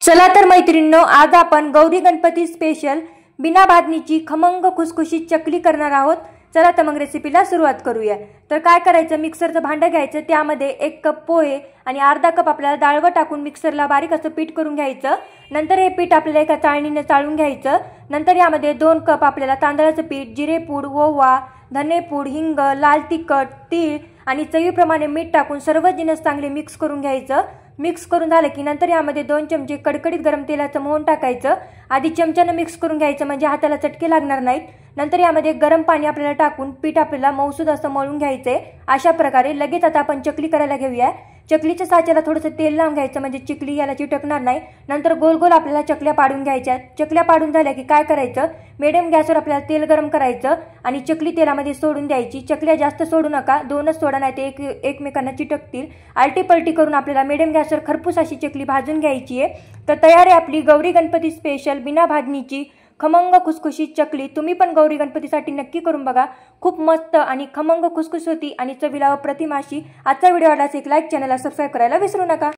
चला तर मैत्रिणींनो, आज आपण गौरी गणपती स्पेशल बिना भाजणीची खमंग खुसखुशीत चकली करणार आहोत। चला तर मग रेसिपीला सुरुवात करूया। तर काय करायचं, मिक्सरचं भांडं घ्यायचं, त्यामध्ये 1 कप पोहे आणि अर्धा कप आपल्याला डाळवं टाकून मिक्सरला बारीक असं पीठ करून घ्यायचं। नंतर हे पीठ आपल्याला एका चाळणीने चाळून घ्यायचं। नंतर यामध्ये 2 कप आपल्याला तांदळाचं पीठ, जिरेपूड, ओवा, धनेपूड, हिंग, लाल तिखट, तीळ आणि चवीप्रमाणे मीठ टाकून सर्व जिन्नस चांगले मिक्स करून घ्यायचं। मिक्स करून झालं की नंतर यामध्ये 2 चमचे कडकडीत गरम तेलाचं मोहन टाकायचं। आधी चमच्याने मिक्स करून घ्यायचं म्हणजे हाताला चटके लागणार नाहीत। नंतर यामध्ये गरम पाणी आपल्याला टाकून पीठ आपल्याला मऊसूद असं मळून घ्यायचंय। अशा प्रकारे लगेच आता आपण चकली करायला घेऊया। चकलीच्या साच्याला थोडंसं तेल लावून घ्यायचं म्हणजे चकली याला चिटकणार नाही। नंतर गोल गोल आपल्याला चकल्या पाडून घ्यायच्या। चकल्या पाडून झाल्या की काय करायचं, मीडियम गॅसवर आपल्याला तेल गरम करायचं आणि चकली तेलामध्ये सोडून द्यायची। चकल्या जास्त सोडू नका, 2च सोडा, नाही ते एकमेकांना चिटकतील। आलटी पलटी करून आपल्याला मीडियम गॅसवर खरपूस अशी चकली भाजून घ्यायची आहे। तर तयार आहे आपली गौरी गणपती स्पेशल बिना भाजणीची खमंग खुसखुशीत चकली। तुम्ही पण गौरी गणपतीसाठी नक्की करून बघा, खूप मस्त आणि खमंग खुसखुस होती आणि चवीला अप्रतिम अशी। आजचा व्हिडिओ आवडल्यास एक लाईक, चॅनलला सबस्क्राइब करायला विसरू नका।